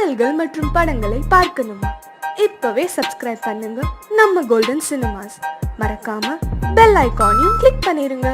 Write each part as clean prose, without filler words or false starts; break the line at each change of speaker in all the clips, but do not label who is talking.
பாடல்கள் மற்றும் படங்களை பார்க்கணுமா? இப்பவே சப்ஸ்கிரைப் பண்ணுங்க நம்ம கோல்டன் சினிமாஸ். மறக்காம பெல் ஐகானையும் கிளிக் பண்ணிருங்க.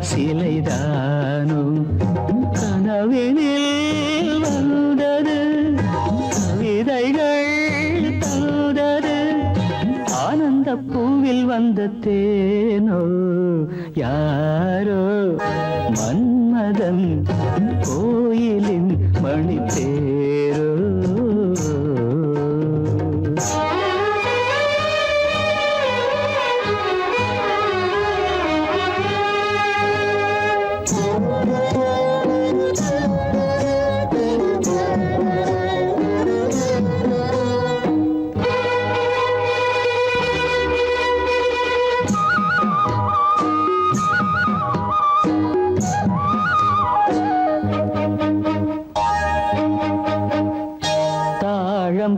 சிலைதானோ கனவினில் வந்தது, கவிதைகள் தந்தது, ஆனந்த பூவில் வந்த தேனோ யாரோ மன்மதன் கோயிலின் மணித்தேரோ.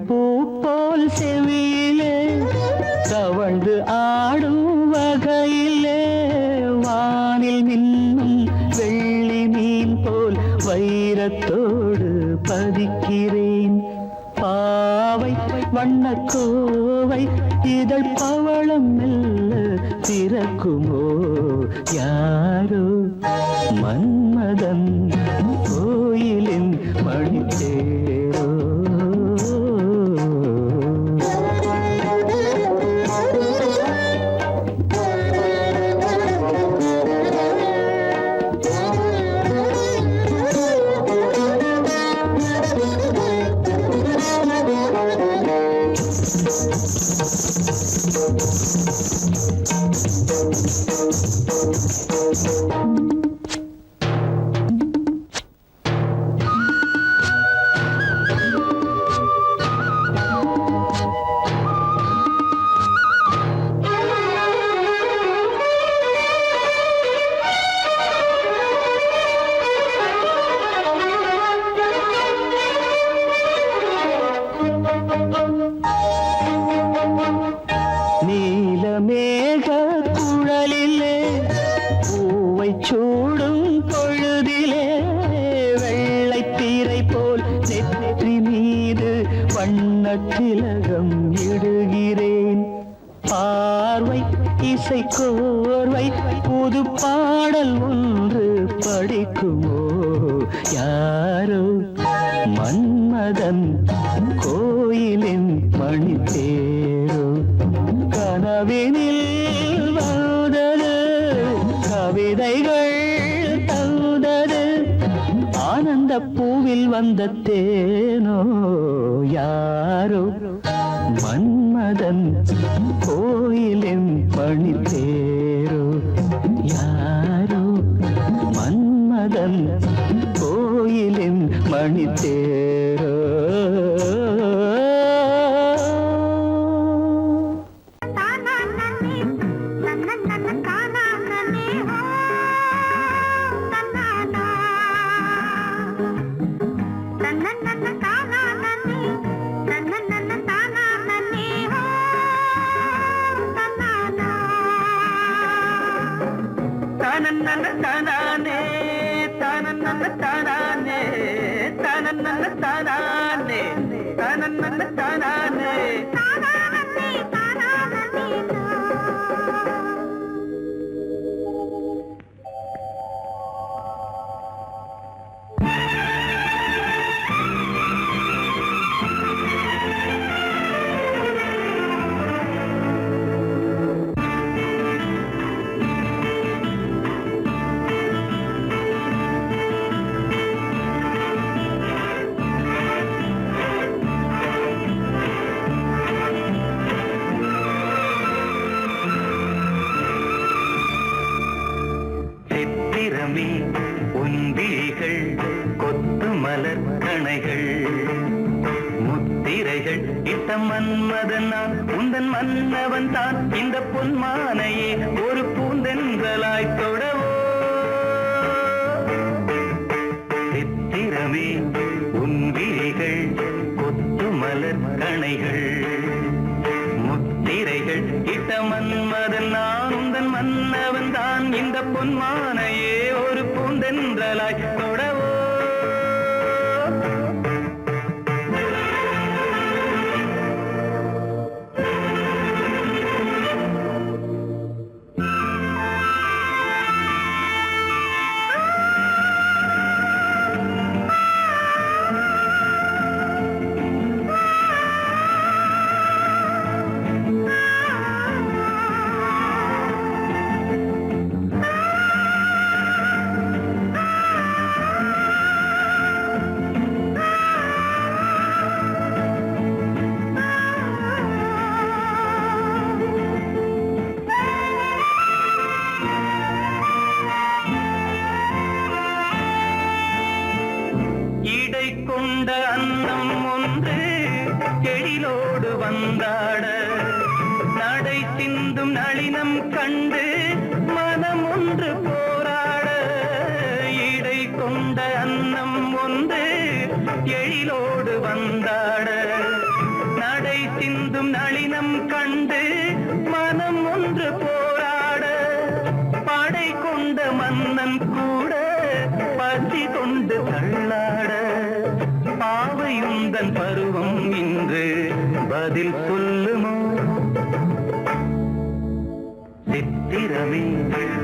பூ போல் செவியிலே தவழ்ந்து ஆடும் வகையிலே, வானில் மின்னும் வெள்ளி மீன் போல் வைரத்தோடு பதிக்கிறேன். பாவை வண்ணக்கோவை இதழ் பவளம் மெல்ல திறக்குமோ யாரோ மன்மதன் கோயிலின் மணித்தேரோ. நீலமேக குழலிலே பூவை சூடும் பொழுதிலே, வெள்ளை தீரை போல் நெற்றி மீது வண்ணத்திலகம் இடுகிறேன். பார்வை இசை கோர்வை புது பாடல் ஒன்று படிக்குமோ யாரோ மன்மதன் கோயிலின் மணித்தேரோ. கனவினில் வந்தது, கவிதைகள் தந்தது, ஆனந்த பூவில் வந்த தேனோ யாரோ மன்மதன் கோயிலின் மணித்தேரோ. யாரோ மன்மதன் கோயிலின் மணித்தேரோ.
தனனனனனே தனனனனனே தனனனனனே தனனனனனே
மலர் கணைகள் முத்திரைகள் இட்ட மன்மதன் நான் உந்தன் மன்னவன் தான் இந்த பொன்மானையே ஒரு பூந்தென்றலாய் தொடவோ சித்திரமே உன் விழிகள் கொத்து மலர் கணைகள் முத்திரைகள் இட்ட மன்மதன் நான் உந்தன் மன்னவன் தான் இந்த பொன்மானையே ஒரு பூந்தென்றலாய் தொடவோ கொண்ட அன்னம் ஒன்று எழிலோடு வந்தாட நடை சிந்தும் நளினம் கண்டு மனம் ஒன்று போராட இடை கொண்ட அன்னம் ஒன்று எழிலோடு வந்தாட நடை சிந்தும் நளினம் கண்டு மனம் ஒன்று போராட படை கொண்ட மன்னன் கூட பசி கொண்டு தள்ளாட பாவையுந்தன் பருவம் இன்று பதில் சொல்லுமோ சித்திரமே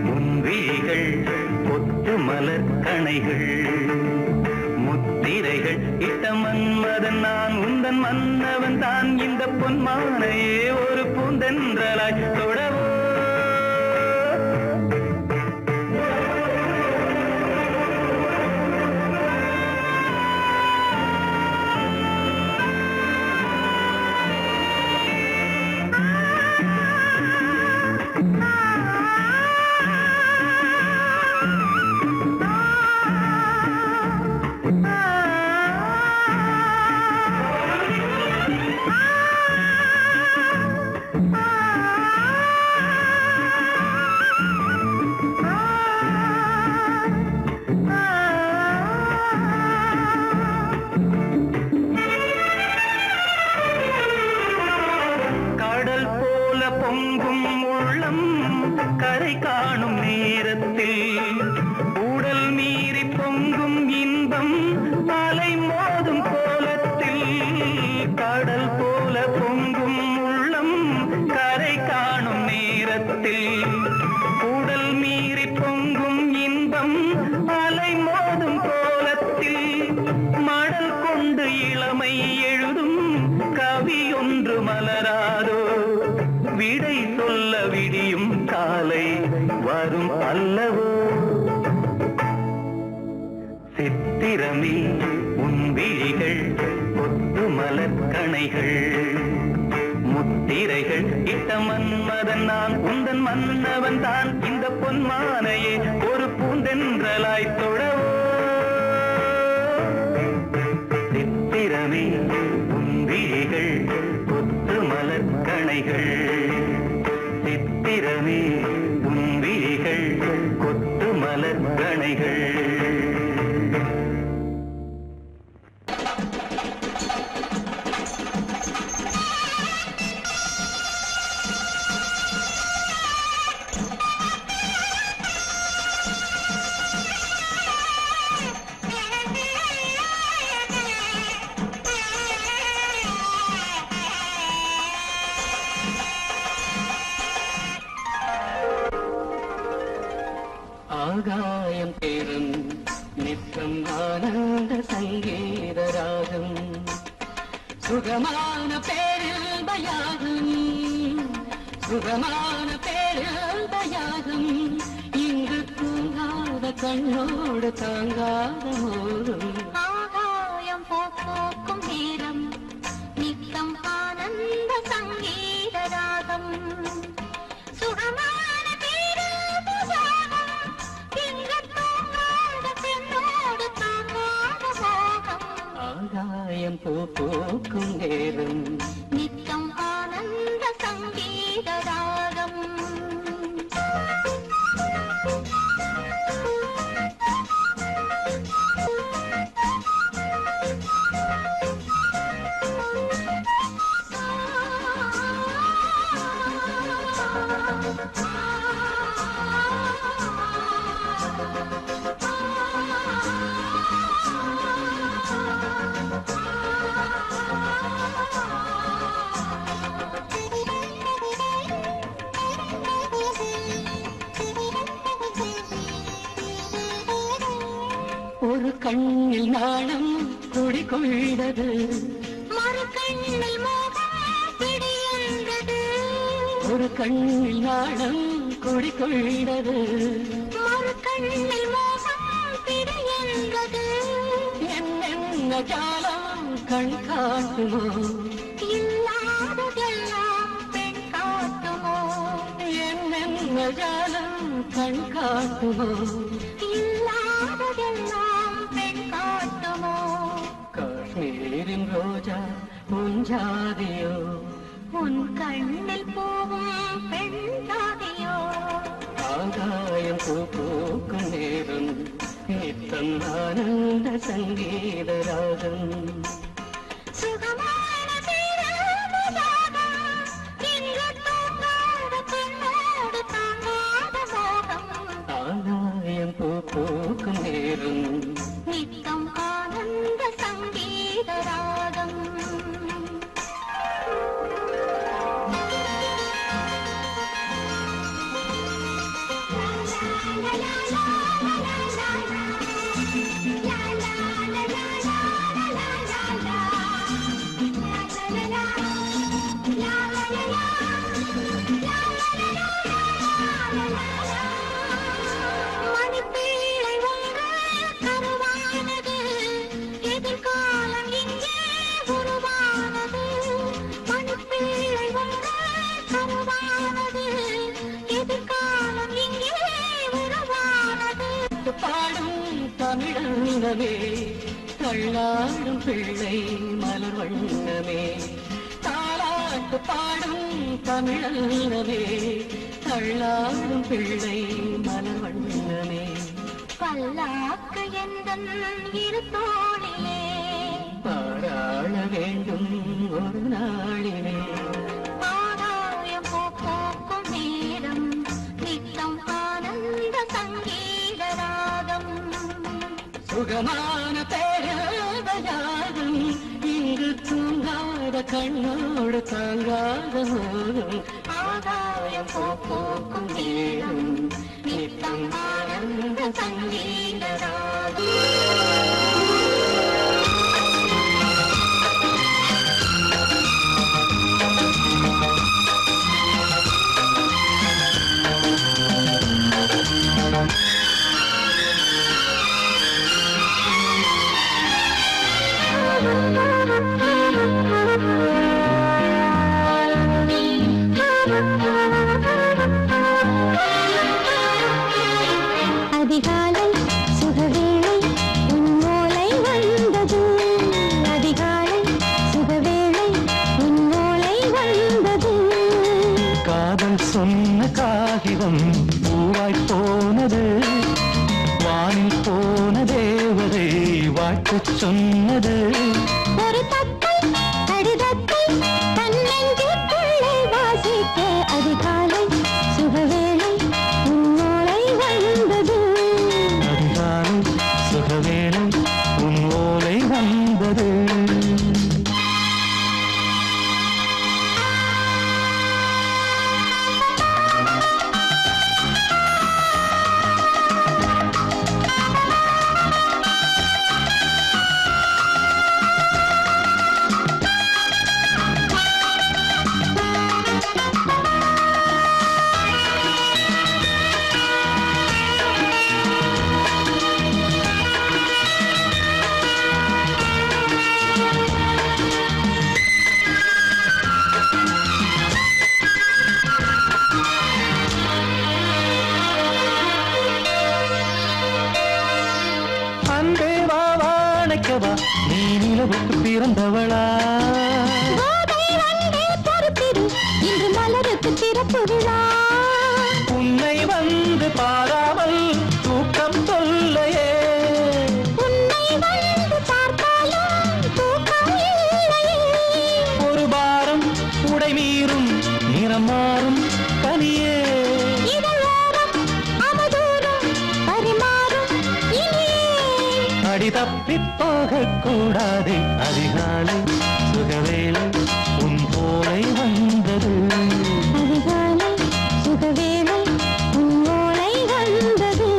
முன்விழிகள் கொத்து மலர் கணைகள் முத்திரைகள் இட்ட மன்மதன் நான் உந்தன் மன்னவன் தான் இந்த பொன்மானையே ஒரு பூந்தென்றலாய் தொடவோ பொங்கும் உள்ளம் கரை காணும் நேரத்தில் உடல் மீறி பொங்கும் இன்பம் அலை மோதும் கோலத்தில் கடல் போல பொங்கும் உள்ளம் கரை காணும் நேரத்தில் உடல் மீறி பொங்கும் இன்பம் அலை மோதும் கோலத்தில் மடல் கொண்டு இளமை எழுதும் கவி ஒன்று மலராதோ விடை சொல்ல விடியும் காலை வரும் அல்லவோ சித்திரமே உன் விழிகள் கொத்து மலர் கணைகள் முத்திரைகள் இட்ட மன்மதன் நான் உந்தன் மன்னவன் தான் இந்த பொன்மானையே ஒரு பூந்தென்றலாய் தொடவோ சித்திரமே உன் விழிகள் கொத்து மலர் கணைகள் சித்திரமே உன் விழிகள் கொத்து மலர் கணைகள் ஆகாயம் தேரும் நித்தம் ஆனந்த சங்கீத ராகம் சுகமான பேரில்பயாகம் சுகமான பேரில்பயாகம் இங்கு தூங்காத கண்ணோடு தாங்காத மோதும்
ஆகாயம் போக்கும் நேரம் நித்தம் ஆனந்த சங்கீத ராகம் சுகமான பேரில்பயாகம் இங்கு தூங்காத பெண்ணோடு தாங்காத மோகம்
கண்ணில் நாணம் குடிகொண்டது
மறு கண்ணில் மோகம் பிடியென்றது
ஒரு கண்ணில் நாணம் குடிகொண்டது
மறு கண்ணில் மோகம் பிடியென்றது
என்னென்ன ஜாலம் கண் காட்டுமோ
இல்லாததெல்லாம் பெண் காட்டுமோ
என்னென்ன ஜாலம் கண் காட்டுமோ
இல்லாததெல்லாம் பெண் காட்டுமோ
காஷ்மீரின் ரோஜா உஞ்சாதியோ
உன் கண்ணில் போகும் பெண் ஜாதியோ
ஆகாயம் பூக்கும் நேரம் நித்தம் ஆனந்த சங்கீத ராகம்
சுகமான பேராமதாகம் இன்று தூங்காத பெண்ணோடு தாங்காத மோகம்
ஆகாயம் பூக்கும் நேரம்
நித்தம் ஆனந்த சங்கீத ராகம் மணிப்பேழை ஒன்று கருவானது எதிர்காலம் இங்கே உருவானது மணிப்பேழை ஒன்று கருவானது எதிர்காலம் இங்கே உருவானது
பாடும் தமிழங்கமே தள்ளாடும் பிள்ளை மலர் வண்ணமே தாலாட்டு பாடும் தமிழங்கமே தள்ளாடும் பிள்ளை மலர் வண்ணமே
பல்லாக்கு எந்தன் இரு தோளிலே
பாராள வேண்டும் ஒரு நாளிலே
ஆதாயம் போக்கும் நேரம் நித்தம் ஆனந்த சங்கீத ராகம்
சுகமான பேரவயாகும் இங்கு தூங்காத கண்ணோடு தாங்காத மோகம்
ஆதாயம் போக்கும் நேரம் நித்தம் ஆனந்த சங்கீத ராகம் அதிகாலை சுகவேளை உன் ஓலை வந்தது அதிகாலை சுகவேளை உன் ஓலை வந்தது
காதல் சொன்ன காகிதம் பூவாய் போனது வானில் போன தேவதை வாழ்த்துச் சொன்னது
ஒரு தத்தை கடிதத்தை தன்னெஞ்சுக்குள்ளே வாசிக்க அதிகாலை சுகவேளை உன் ஓலை வந்தது
அதிகாலை சுகவேளை உன் ஓலை வந்தது அன்பே வா வாழைக்கவா நீ நிலவுக்கு பிறந்தவளா
கோதை வந்தே பொறுத்திரு இன்று மலருக்கு திறப்பு விழா
உன்னை வந்து பாராமல் தூக்கம் சொல்லையே
உன்னை வந்து பார்த்தாலும் தூக்கம் இல்லையே
ஒரு பாரம் உடை மீறும் நிறம் மாறும் கனியே
இதழோரம் அமுதூரம் பரிமாறும் இனியே
அடி தப்பிப் போகக் கூடாது அதிகாலை சுகவேளை உன் போலை வந்தது
அதிகாலை சுகவேளை உன் ஓலை வந்தது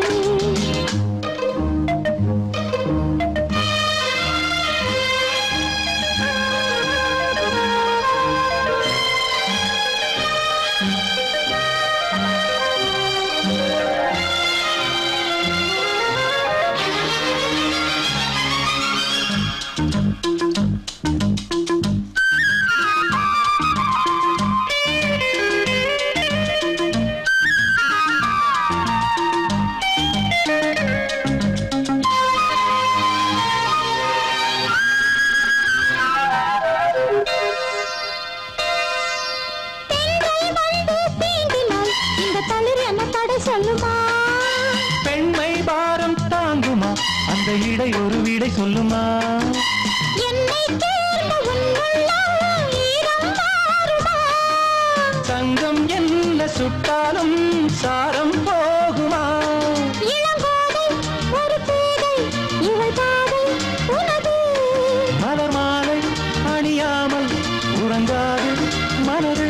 அந்த இடை ஒரு விடை சொல்லுமா
என்னை தேர்ந்த உன் உள்ளம் ஈரம் மாறுமா?
தங்கம் என்ன சுட்டாலும் சாரம் போகுமா
இளங்கோதை ஒரு பேதை இவள் பாதை உனது.
மலர் மாலை அணியாமல் உறங்காது மனது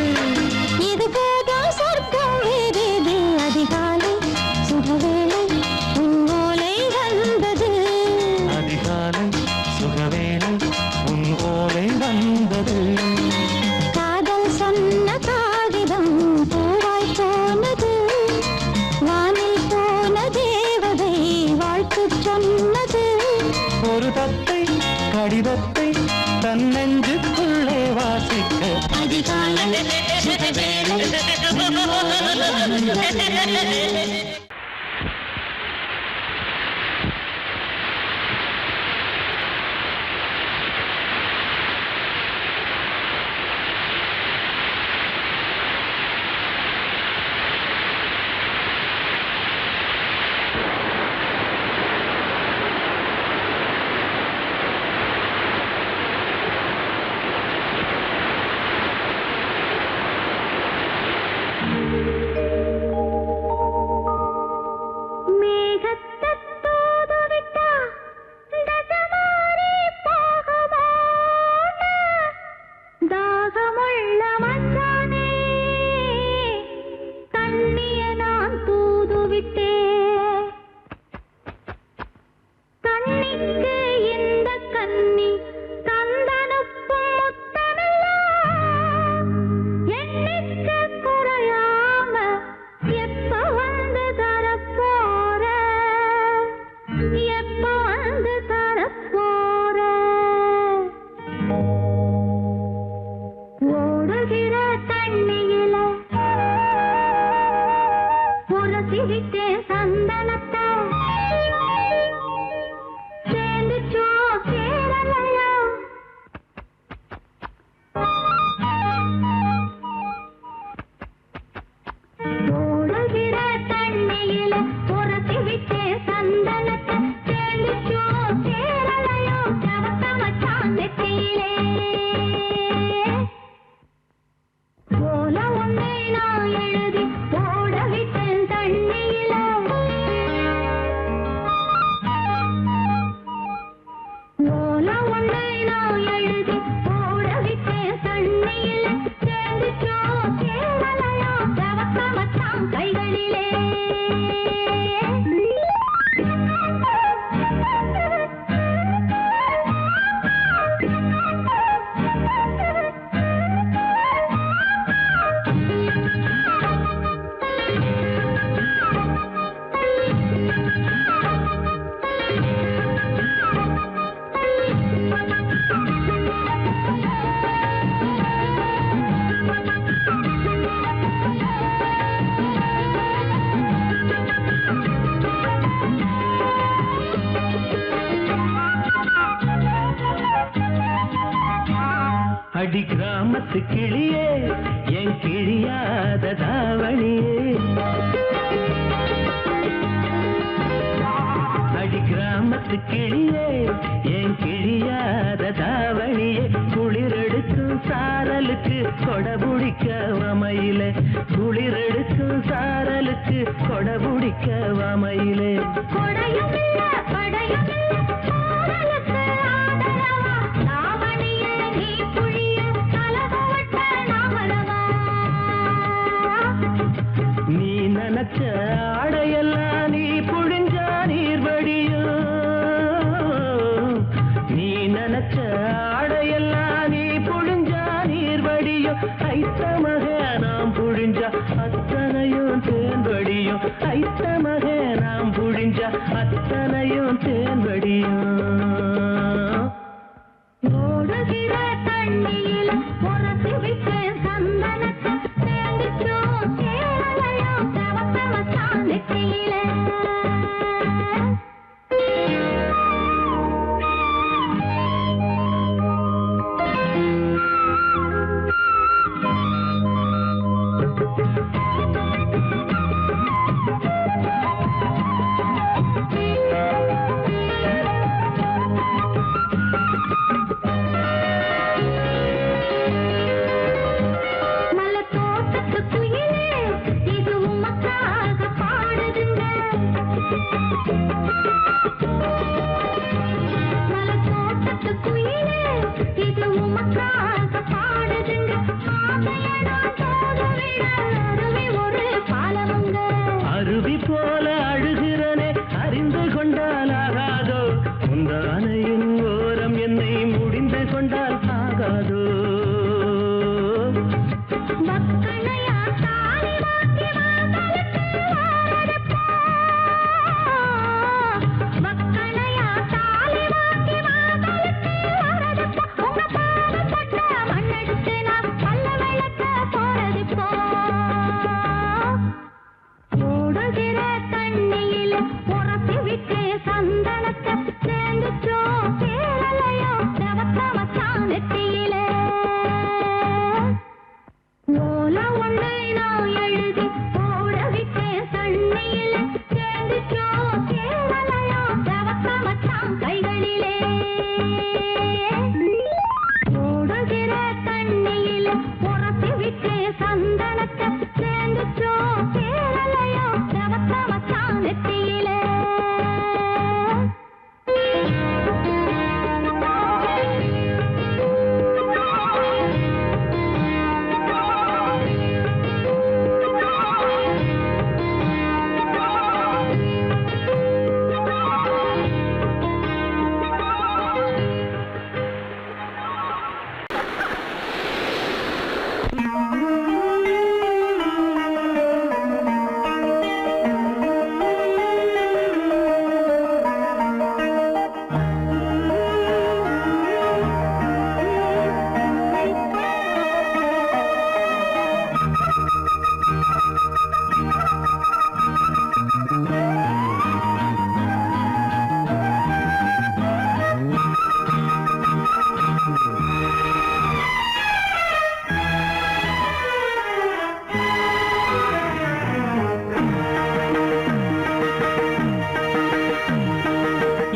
இது போதும் சொர்க்கம் வேறேது. அதிகாலை சுகவேளை உன் ஓலை வந்தது.
அதிகாலை சுகவேளை உன் ஓலை வந்தது
காதல் சொன்ன காகிதம் பூவாய் போனது. வானில் போன தேவதை வாழ்த்து சொன்னது.
ஒரு தத்தை கடிதத்தை தன் நெஞ்சுக்குள்ளே வாசிக்க
அதிகாலை சுகவேளை உன் ஓலை வந்தது.
அடி கிராமத்து கிளியே என் கிழியாத தாவணியே அடி கிராமத்து கிளியே என் கிழியாத தாவணியே குளிரெடுக்கும் சாரலுக்கு கொடபுடிக்க வமையிலே குளிரெடுக்கும் சாரலுக்கு கொடபுடிக்க வமையிலே நீ நினைச்ச ஆடையெல்லாம் நீ புழிஞ்சா நீர் வடியும் நீ நினைச்ச ஆடையெல்லாம் நீ புழிஞ்சா நீர் வடியும் ஐத்தமக நாம் புழிஞ்சா அத்தனையும் தேன் வடியும் ஐத்தமக நாம் புழிஞ்சா அத்தனையும் தேன் வடியும்
ஓடுகிற தண்ணியில் உரசி விட்டு சந்தனத்தை தேடிச்சோ சேரலையோ தவத்த வச்சான் நெற்றியிலே
அருவி போல அழுகிறனே அறிந்து கொண்டால் ஆகாதோ முந்தானையின் ஓரம் என்னை முடிந்து கொண்டால் ஆகாதோ
மக்களையா தாலி வாங்கி வாங்கலுக்கு வாழறப்போ மக்களையா தாலி வாங்கி வாங்கலுக்கு வாழறப்போ உங்க பாவப்பட்ட மண்ணெடுத்து நான் பல்ல விளக்க போறதுப்போ ஓடுகிற தண்ணியில உரசி விட்டு சந்தனத்தை சேர்ந்துச்சோ சேரலையோ செவத்த மச்சான் நெத்தியில ஓல ஒன்றை நான் எழுதி ஓட விட்டேன் தண்ணியில சேர்ந்துச்சோ சேரலையோ செவத்த மச்சான் கைகளிலே ஓடுகிற தண்ணியில உரசி விட்டு சந்தனத்தை சேர்ந்துச்சோ சேரலையோ செவத்த மச்சான் நெத்தியிலே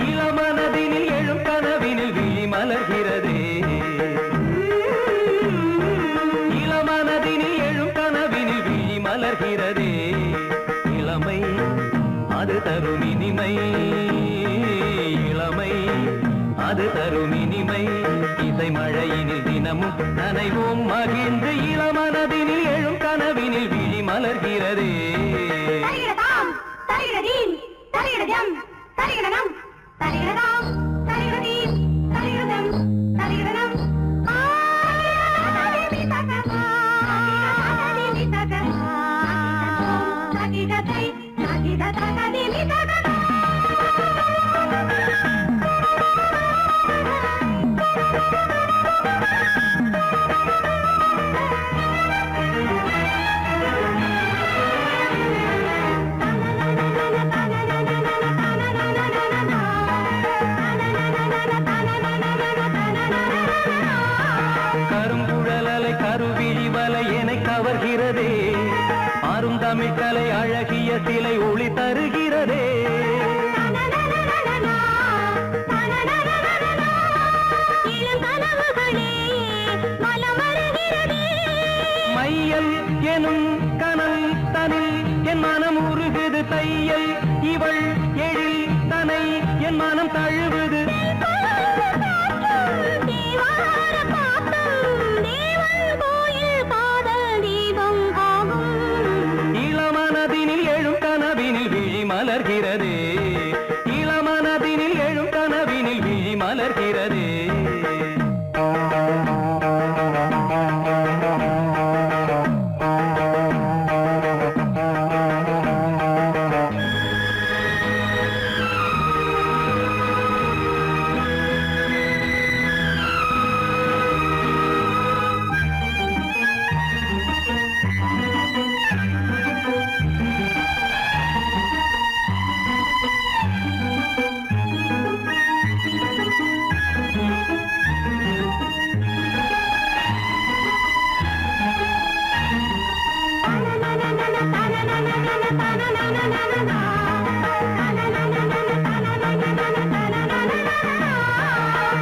இளமனதினில் எழும் கனவினில் விழி மலர்கிறதே இளமனதினில் எழும் கனவினில் விழி மலர்கிறதே இளமை அது தரும் இனிமை இளமை அது தரும் இனிமை இசை மழையினில் தினமும் நனைவோம் மகிழ்ந்து இளமனதினில் எழும் கனவினில் விழி மலர்கிறதே
தரிகிடதாம் தரிகிடதீம் தரிகிடஜம் தரிகிடனம் தரிகிடதாம் தரிகிடதீம் தரிகிடதம் தரிகிடனம் தகிடதை தகிடதகதிமி தகதா
கருங்குழலலை கருவிழி வலை என்னை கவர்கிறதே அருந்தமிழ் கலை அழகிய சிலை ஒளி தருகிறதே மையல் எனும் கனல் தனில் என் மனம் உருகுது தையல் இவள் எழில் தனை என் மனம் தழுவுது இளமனதினில் எழும் கனவினில் விழி மலர்கிறதே இளமனதினில் எழும் கனவினில் விழி மலர்கிறதே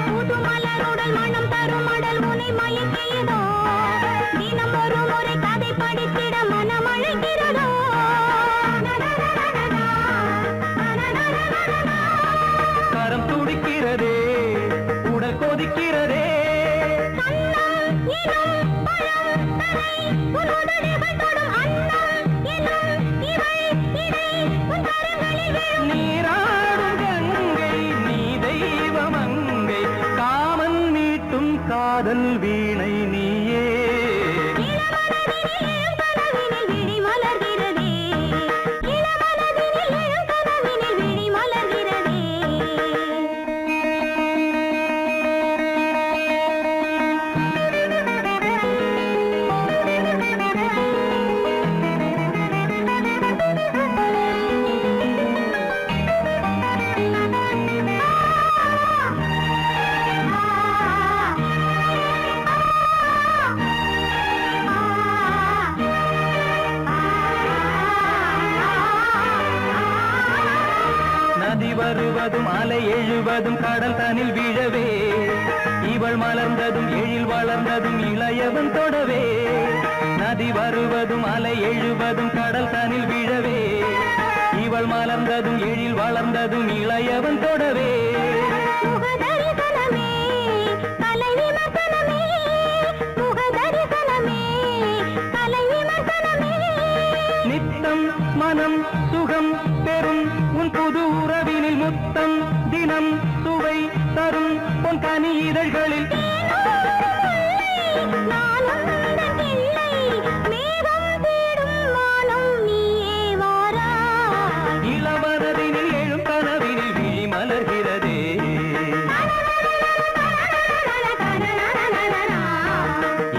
புதுமலருடல் மனம் தரும் மடல் உனை மயக்கியதோ தினம் ஒரு முறை கதை படித்திட மனம் அழைக்கிறதோ
கரம் துடிக்கிறதே உடல் கொதிக்கிறதே
உன்னுடைய தொடும் அண்ணா எனும் இவை இடை
காதல் வீணை நீயே
கனவினில் விழி மலர்கிறதே இளமனதினில் எழும் கனவினில் விழி மலர்கிறதே
நதி வருவதும் அலை எழுவதும் கடல் தனில் வீழவே இவள் மலர்ந்ததும் எழில் வளர்ந்ததும் இளையவன் தொடவே நதி வருவதும் அலை எழுவதும் கடல் தனில் வீழவே இவள் மலர்ந்ததும் எழில் வளர்ந்ததும் இளையவன் தொடவே
முகதரிசனமே கலை விமர்சனமே முகதரிசனமே கலை விமர்சனமே
நித்தம் மனம் சுகம் பெறும் உன் புது உறவினில் முத்தம் தினம் சுவை தரும் பொன் கனி இதழ்களில்
நானும் உந்தன் பிள்ளை மேகம் தேடும் வானம் நீயே வாராய்
இளவரதினில் எழும் கனவினில் விழி மலர்கிறதே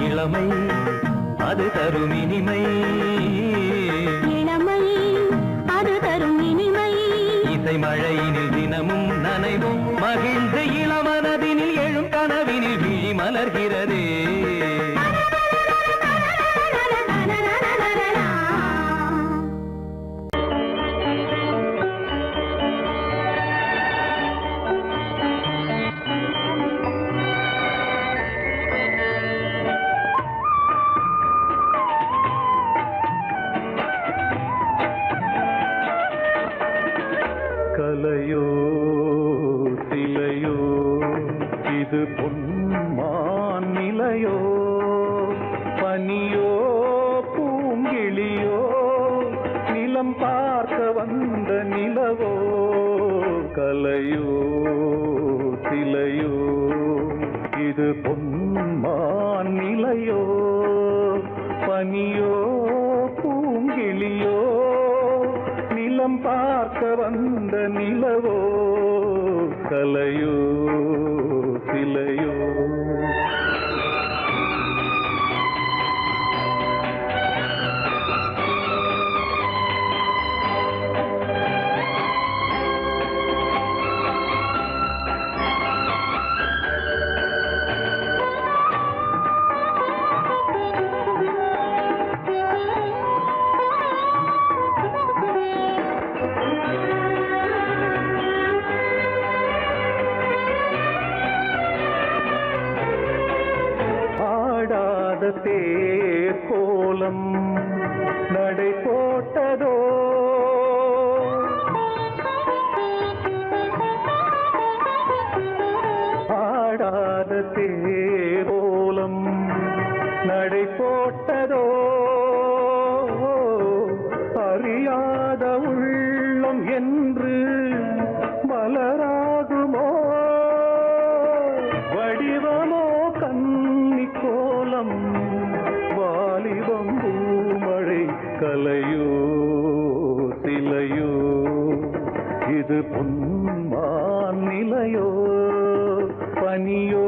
இளமை அது தரும் இனிமை
இளமை அது தரும் இனிமை
இசை மழையினில் தினமும் நனைவும் மகிழ்ந்து இளமனதினில் எழும் கனவினில் விழி மலர்கிறதே கலையோ சிலையோ இது பொன்மான் நிலையோ பனியோ பூங்கிளியோ நிலம் பார்க்க வந்த நிலவோ கலையோ சிலையோ இது பொன்மான் நிலையோ பனியோ பூங்கிளியோ நிலம் பார்க்க வந்த நிலவோ கலையோ சிலையோ தேர் கோலம் நடை போட்டதோ ஆடாத தேர் கோலம் நடை போட்டதோ அறியாத உள்ளம் என்று மலராகுமோ வடிவமோ கன்னி கோலம் வாலிபம் பூமழை கலையோ சிலையோ இது பொன்மான் நிலையோ பனியோ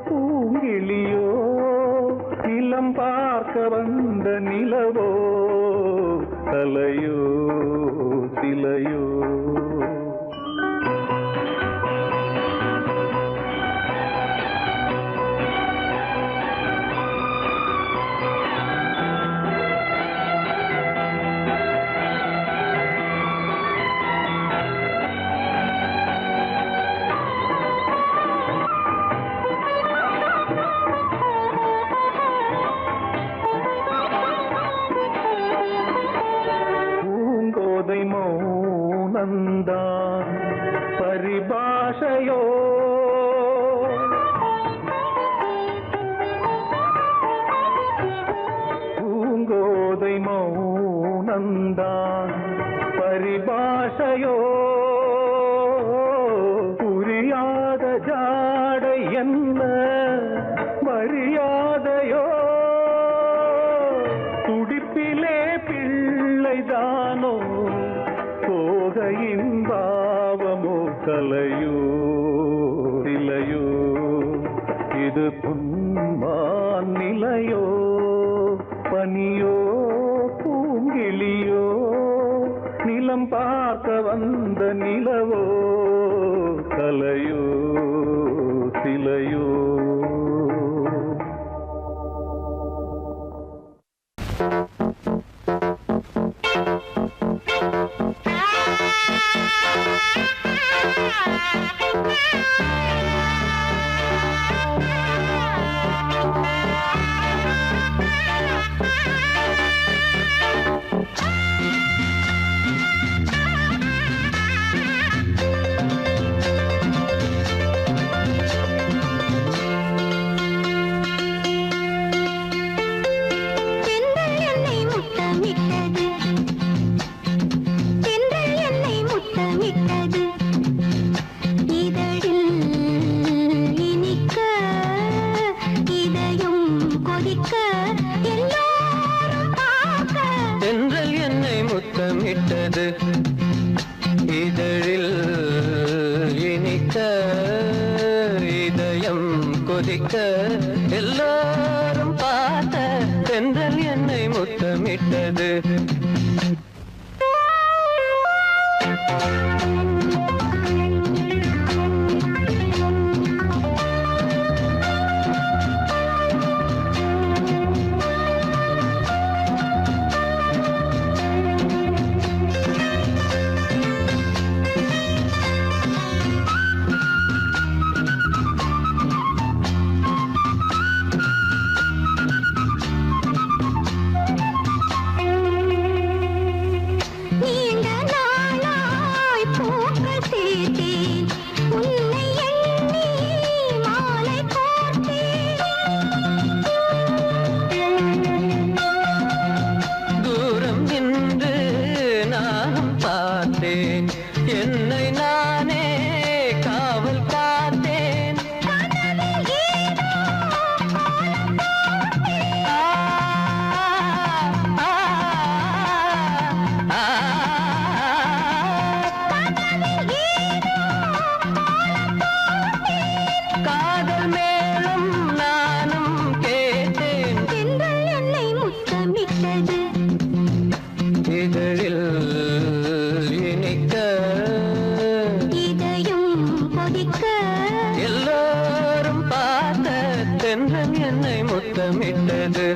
பூங்கிளியோ நிலம் பார்க்க வந்த நிலவோ கலையோ சிலையோ மௌனந்தான் பரிபாஷையோ பூங்கோதை மௌனந்தான் பரிபாஷையோ புரியாத ஜாடை என்ன மங்கையின் பாவமோ கலையோ இலையோ இது பொன்மான் நிலையோ பனியோ பூங்கிளியோ நிலம் பார்க்க வந்த நிலவோ கலையோ சிலையோ.
இதழில் இனிக்க இதயம் கொதிக்க எல்லாரும் பார்த்த தென்றல் என்னை முத்தமிட்டது. என்னை நானே காவல் காத்தேன். காதல் மேலும் நானும் கேட்டேன்.
என்னை முத்தமிட்டது.
இதழில் எல்லாரும் பார்த்த தென்றல் என்னை முத்தமிட்டது.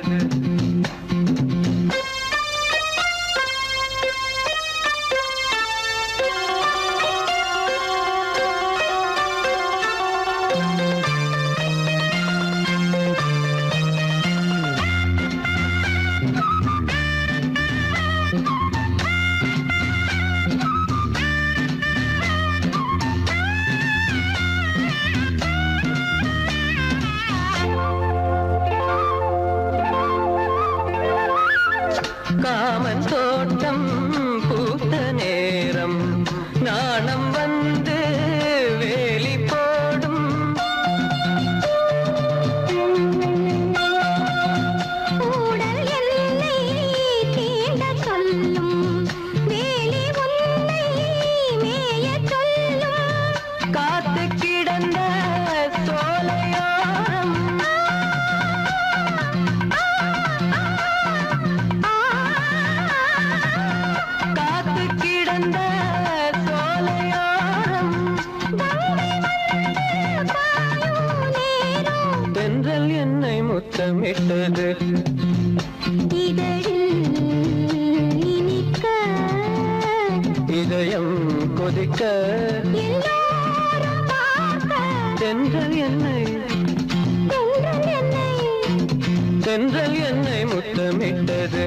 காமன் தோட்டம் பூத்த நேரம் நாணம் வந்து வேலி போடும்.
ஊடல் என்னை தீண்ட சொல்லும் வேலி உன்னை மேய சொல்லும்.
காத்து கிடந்த சோலையோரம் தென்றல் என்னை முத்தமிட்டது.
இதழில் இனிக்க
இதயம் கொதிக்க
எல்லாரும் பார்க்க
தென்றல் என்னை தென்றல் என்னை முத்தமிட்டது.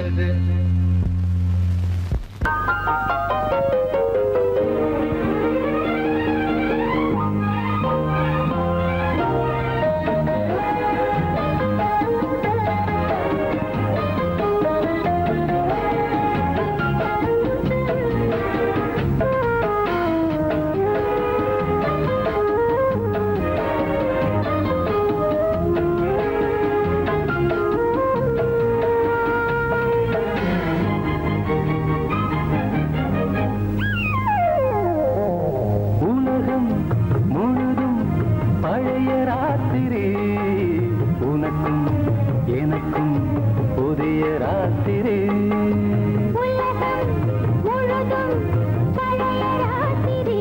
பழைய ராத்திரி உனக்கும் எனக்கும் புதிய ராத்திரி
உலகம் முழுதும் பழைய ராத்திரி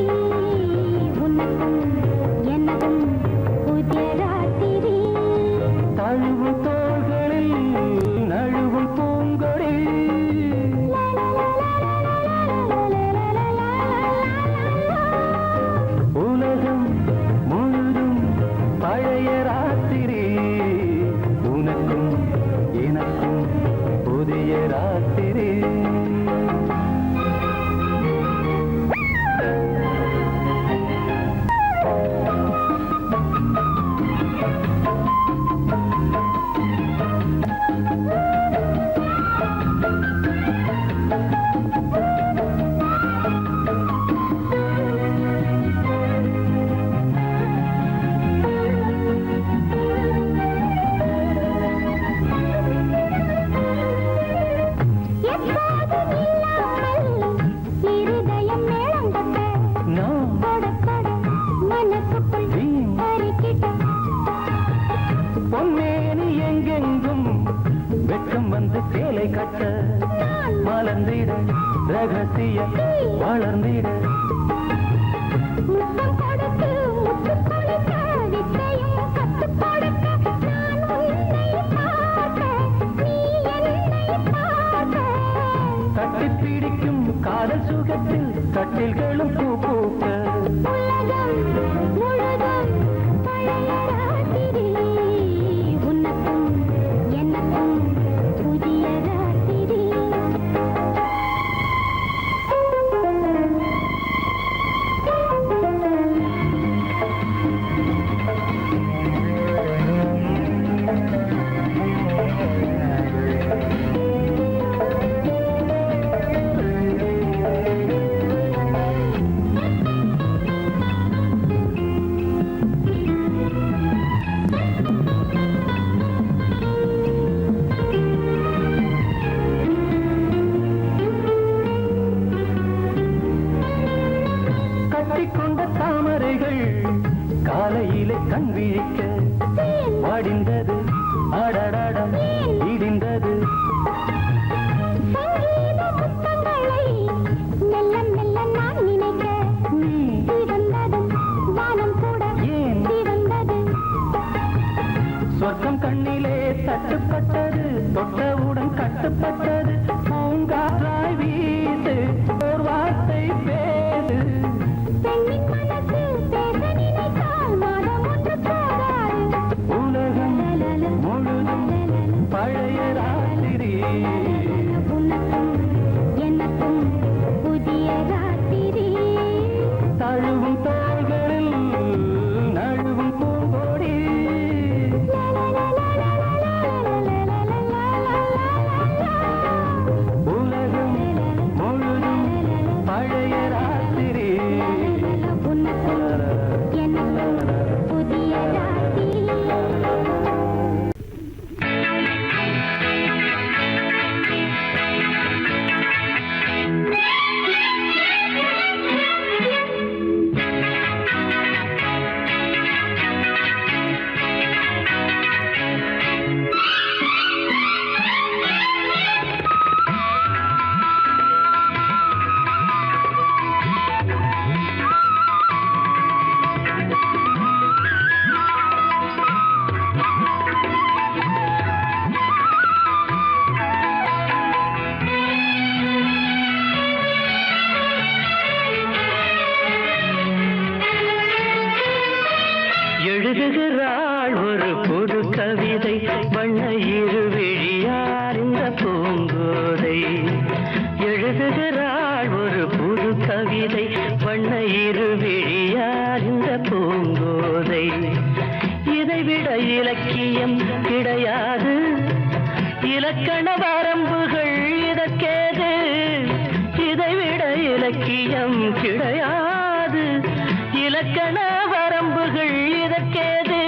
உனக்கும் எனக்கும் புதிய ராத்திரி
தழுவும் தோள்களில் நழுவும் பூங்கொடி உலகம் முழுதும் பழைய ராத்திரி உனக்கும் எனக்கும் புதிய ராத்திரி
எப்போதும் இல்லாமல் இருதயம் மேளங்கொட்ட
நான்
கொட கொட மனசுக்குள் அரிக்கிட்ட
பொன்னேனி எங்கெங்கும் வெட்கம் வந்து சேலை கட்ட மலர்ந்திட ரகசிய வளர்ந்திட
முத்தம் கொடுத்து முத்து கொடுக்க வித்தையும் கத்துக் கொடுக்க நான் உன்னை பார்க்க நீ என்னை பார்க்க
கட்டிப் பிடிக்கும் காதல் சுகத்தில் கட்டில்களும் பூ பூக்க
உலகம் முழுதும் பழைய ராத்திரி உனக்கும் எனக்கும் புதிய ராத்திரி
கட்டிக்கொண்ட தாமரைகள் காலையிலே கண் விழிக்க வாடிந்தது அடடடம் இடிந்தது
சங்கீத முத்தங்களை மெல்ல மெல்ல நான் நினைக்க
நீ
சிவந்ததும் வானம் கூட
ஏன்
சிவந்தது
சொர்க்கம் கண்ணிலே தட்டுப்பட்டது தொட்டவுடன் கட்டுப்பட்டது பூங்காற்றாய் வீசு ஓர் வார்த்தை பேசு
பெண்ணின் மனசு பேச நினைத்தால் மாதம் ஒன்று போகாது
உலகம் முழுதும் பழைய ராத்திரி
உனக்கும் எனக்கும் புதிய ராத்திரி
தழுவும் தோள்களில் நழுவும் பூங்கொடி உலகம் முழுதும் பழைய ராத்திரி
உனக்கும் எனக்கும் புதிய ராத்திரி
எழுதுகிறாள் ஒரு புது கவிதை வண்ண இருவிழியார் இந்த பூங்கோதை எழுதுகிறாள் ஒரு புது கவிதை வண்ண இருவிழியார் இந்த பூங்கோதை இதைவிட இலக்கியம் கிடையாது இலக்கண வரம்புகள் இதற்கேது இதைவிட இலக்கியம் கிடையாது இலக்கண வரம்புகள் இதற்கேது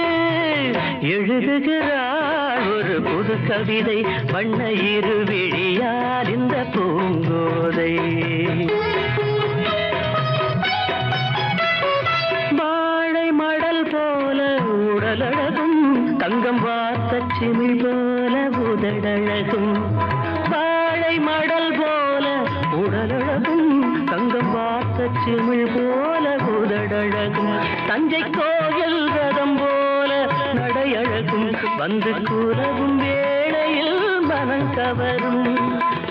எழுதுகிறாள் ஒரு புது கவிதை வண்ண இருவிழியார் இந்த பூங்கோதை வாழை மடல் போல தங்கம் வார்த்த சிமிழ் போல உதடழகும் வாழை மடல் போல உடலழகும் தங்கம் வார்த்த சிமிழ் போல உதடழகும் தஞ்சை கோயில் ரதம் போல நடையழகும் வந்து கூறவும் வேளையில் மனம் கவரும்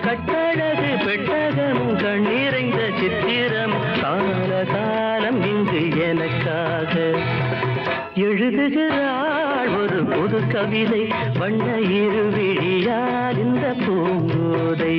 கட்டழகு பெட்டகமும் கண்ணீரைந்த சித்திரம் கால காலம் இங்கு எனக்காக எழுதுகிறாள் ஒரு புது கவிதை வண்ண இருவிழியால் இந்த பூங்கோதை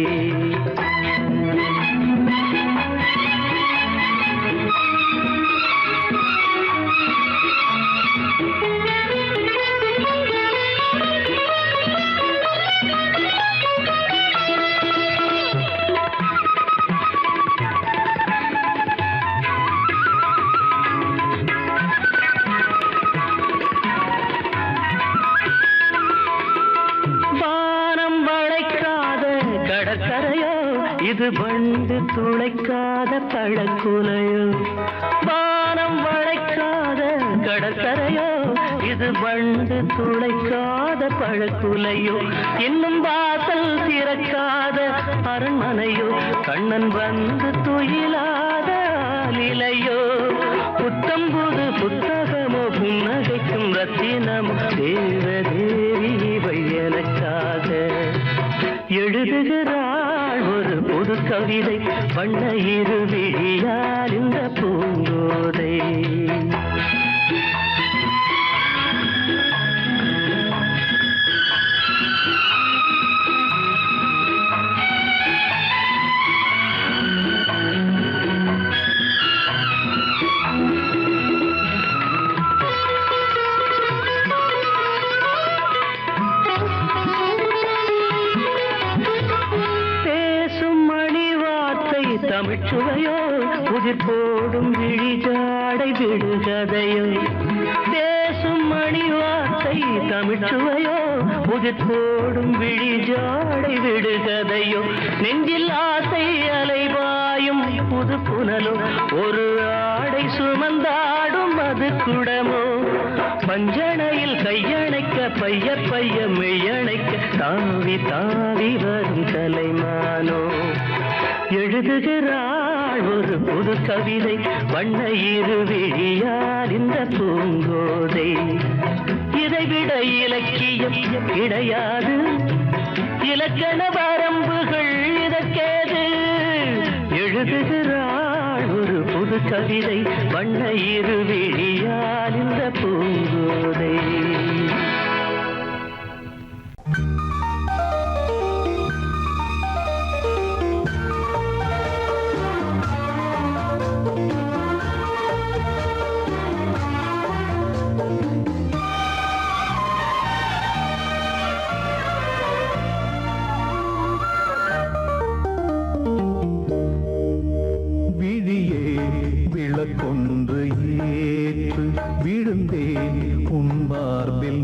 இது வண்டு துளைக்காத பழக்குலையோ வானம் வளைக்காத கடற்கரையோ இது வண்டு துளைக்காத பழக்குலையோ இன்னும் வாசல் திறக்காத அரண்மனையோ கண்ணன் வந்து துயிலாத நிலையோ புத்தம்புது புத்தகமோ புன்னகைக்கும் ரத்தினமோ தேவதேவி இவை எனக்காக எழுதுகிறாள் ஒரு புது கவிதை வண்ண இருவிழியால் இந்த பூங்கோதை தமிழ்ச்சுவையோ உதிர் போடும் விழிஜாடை விடுகதையோ பேசும் மணி வார்த்தை தமிழ்ச்சுவையோ உதிர் போடும் விழிஜாடை விடுகதையோ நெஞ்சில் ஆசை அலைவாயும் புது புனலோ ஒரு ஆடை சுமந்தாடும் அது குடமோ பஞ்சணையில் கையணைக்க பைய பைய மெய்யணைக்க தாவி தாவி வரும் கலைமானோ எழுதுகிறாள் ஒரு புது கவிதை வண்ண இருவிழியால் இந்த பூங்கோதை இதைவிட இலக்கியம் கிடையாது இலக்கண வரம்புகள் இதற்கேது எழுதுகிறாள் ஒரு புது கவிதை வண்ண இருவிழியால் இந்த பூங்கோதை
கொன்று ஏற்று விழுந்தேன் உன் மார்பில்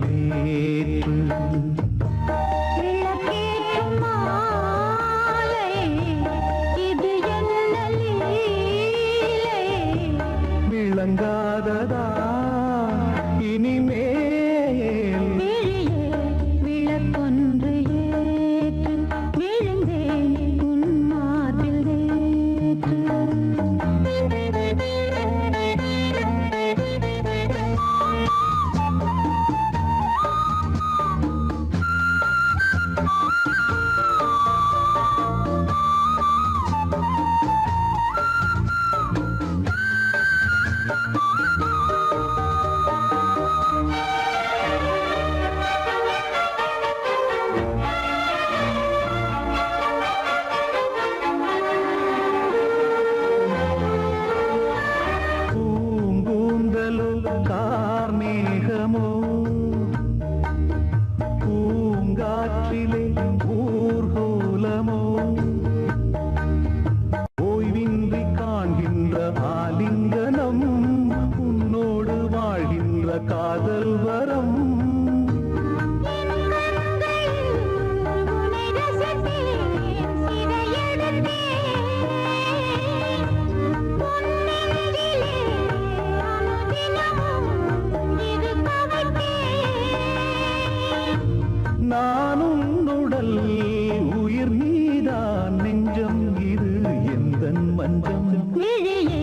விழியே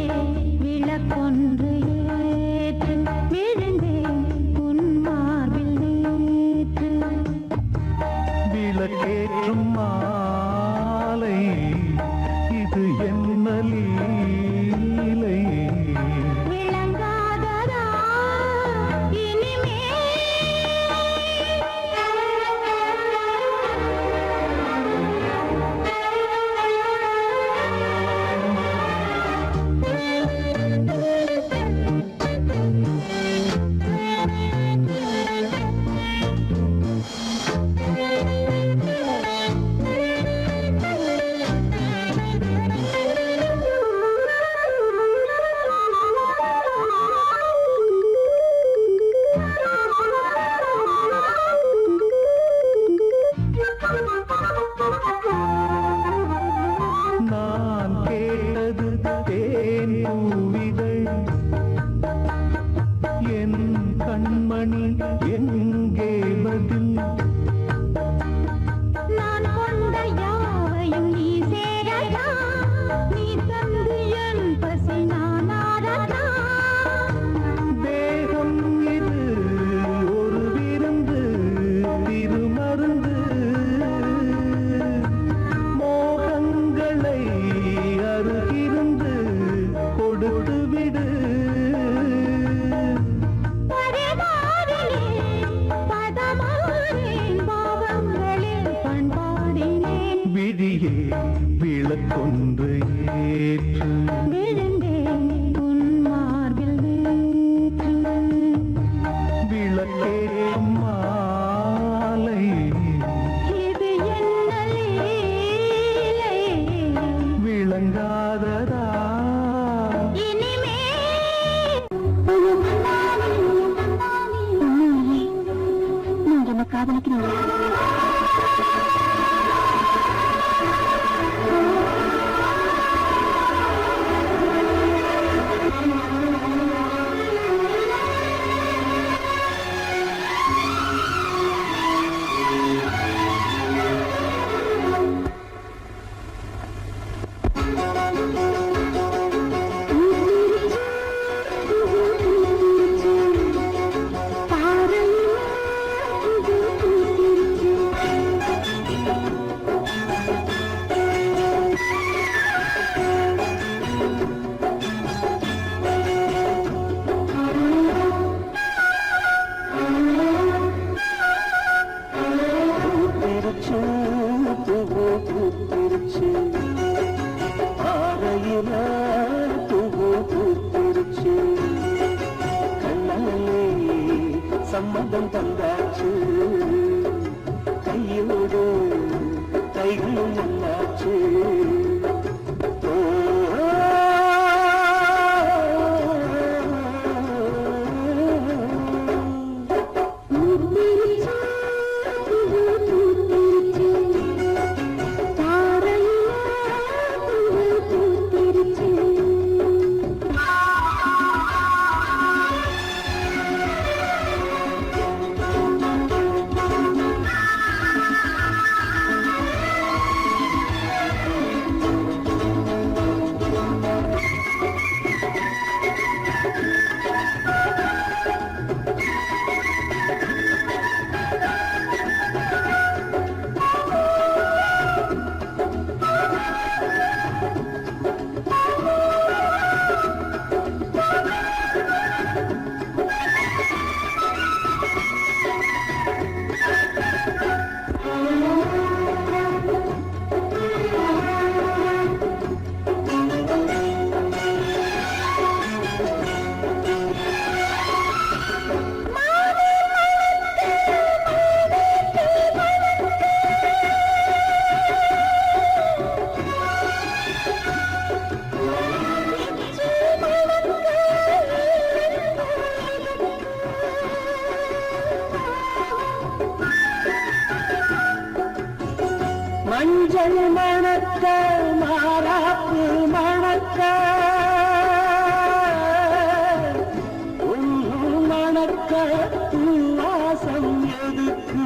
விளக்கொன்று ஏற்று விழுந்தேன் உன் மார்பில் நேற்று
விளக்கேற்றும் மாலை இது என்ன லீலை
விளங்காததா
நான் கேட்டது தேன் பூவிகள் என் கண்மணி எங்கே பதில்
நான் கொண்ட யாவையும் நீ சேரதா நீ தந்து என் பசி நானாரதா
தேகம் இது ஒரு விருந்து திருமருந்து மோகங்களை அருகிருந்து கொடுத்து விடு
பரிமாறினேன் பதமாறேன் பாவங்களில் பண்பாடினேன்
விழியே விளக்கொன்று ஏற்று
விழுந்தேன் உன் மார்பில் நேற்று
விளக்கேற்றும் மாலை
இது என்ன லீலை
விளங்காததா
நீங்க என்ன காதலிக்கிறீங்க
சம்மதம் தந்தாச்சு கையோடு கைகளும் நல்லாச்சு மஞ்சள் மணக்க மாறாப்பு மணக்க மணக்க வாசம் எதுக்கு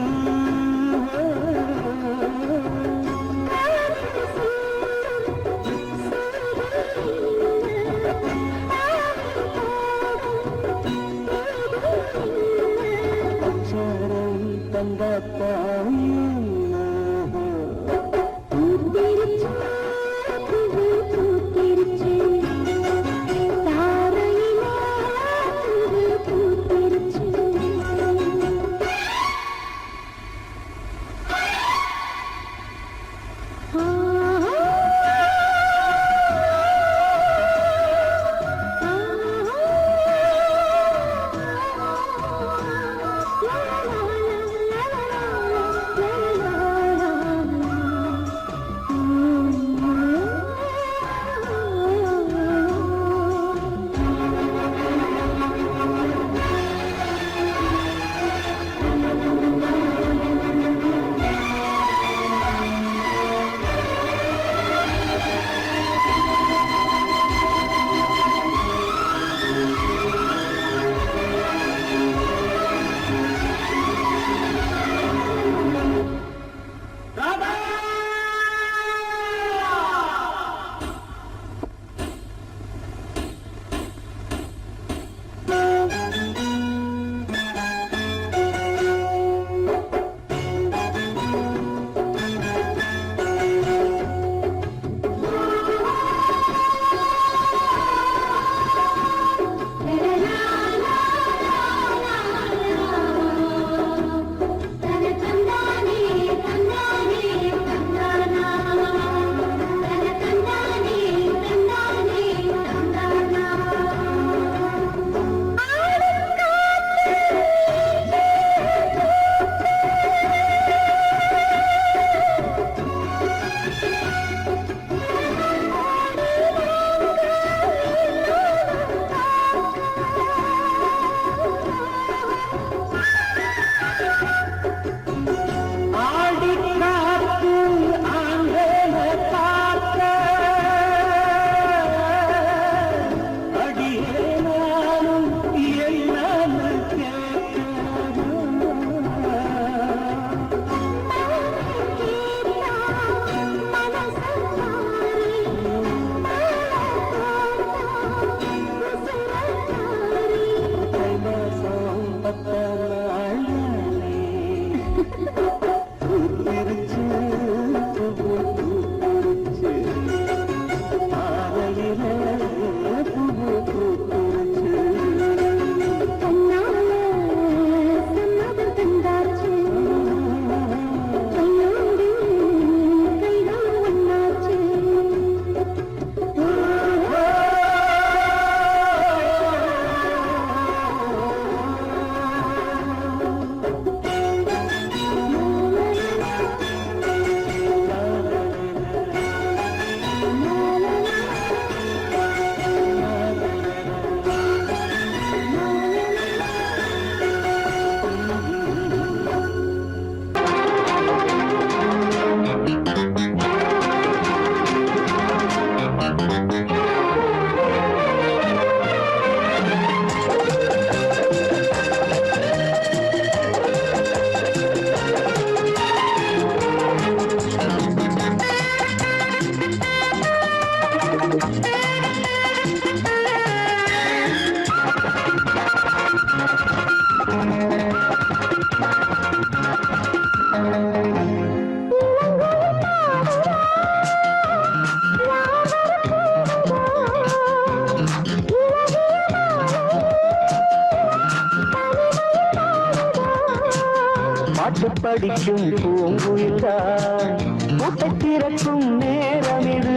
பாட்டு படிக்கும் பூங்குயில்தான் கூட்டை திறக்கும் நேரம் இது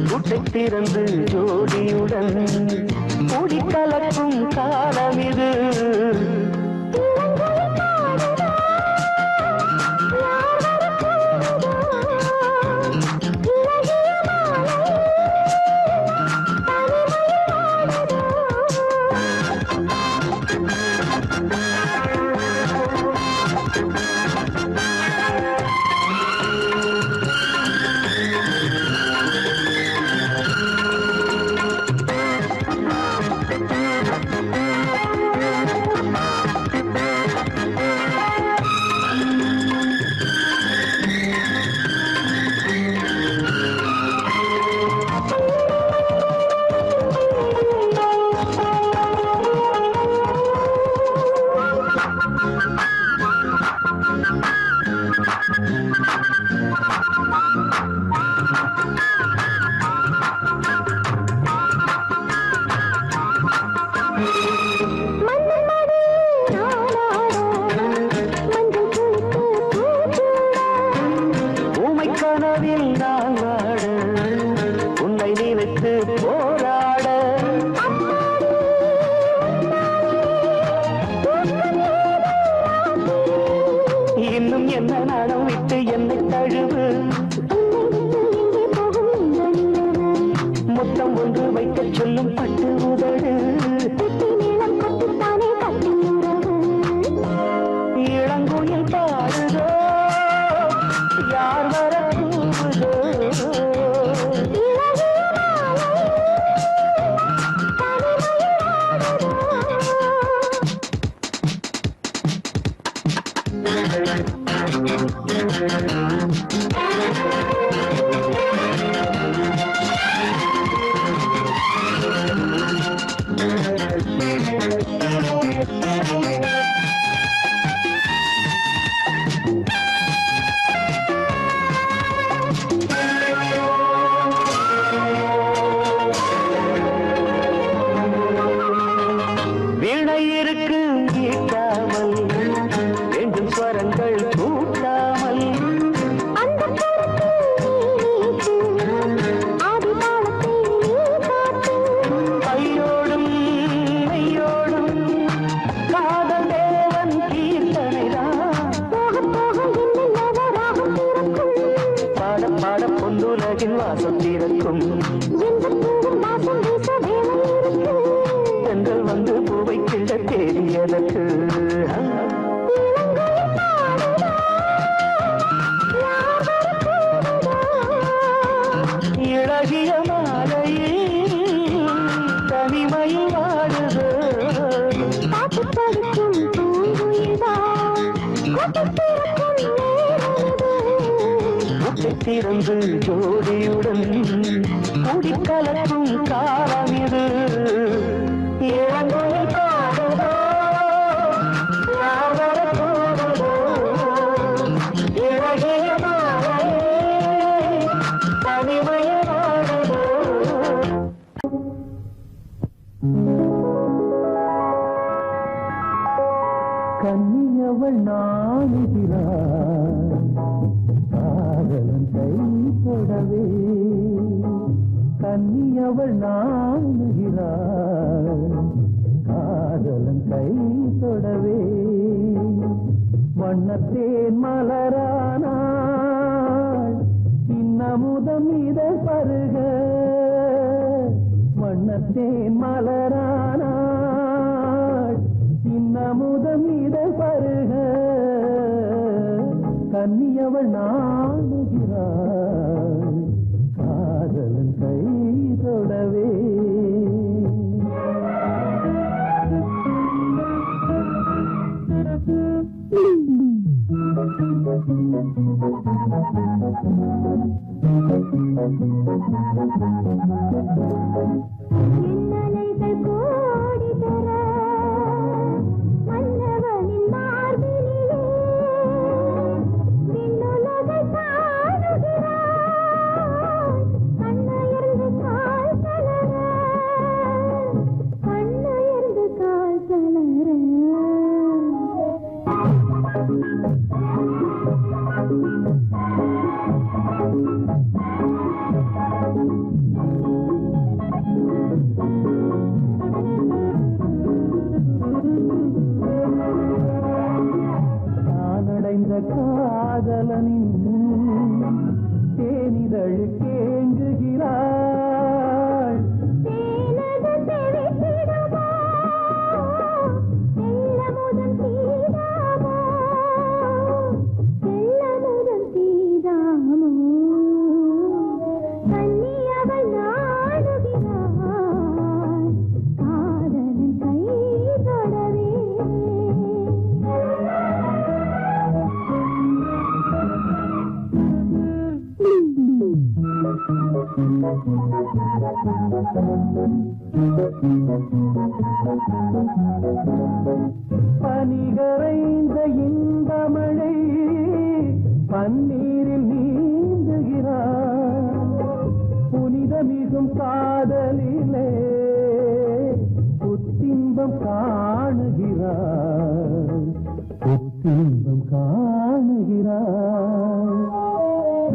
கூட்டை திறந்து ஜோடியுடன் கூடி கலக்கும் காலம் இது திறந்து ஜோடியுடன் கூடி கலக்கும் காலம் இது இளங்கோயில் பாடுதோ யார் வரப்போவதோ இழகிய மாலையே தனிமையாடுதோ கன்னியவள் நாணுகிறாள் காதலன் கை தொடவே கன்னியவள் நாணுகிறாள் காதலன் கை தொடவே வண்ணத்தேன் மலரானாள் இன்னமுதம் இதை பருக வண்ணத்தேன் மலரானாள் இன்னமுதம் இதை பருக கன்னியவள் நாணுகிறாள் காதலன் கை தொடவே
இன்னலைகள் கோடி தர மன்னவனின் மார்பினிலே விண்ணுலகை
காதலனின் தேனிதழுக்கு ஏங்குகிறாள்.
தேனது தெவித்திடுமோ, தெல்லமுதன் சீதாமோ, தெல்லமுதன் சீதாமோ, கன்னியவள் நாடுகிறாள், காதலன் கை தொடவே.
பனிகரைந்த இந்த மழை பன்னீரில் நீந்துகிறார். புனிதமிகும் காதலிலே புத்தின்பம் காணுகிறார். புத்தின்பம் காணுகிறார்.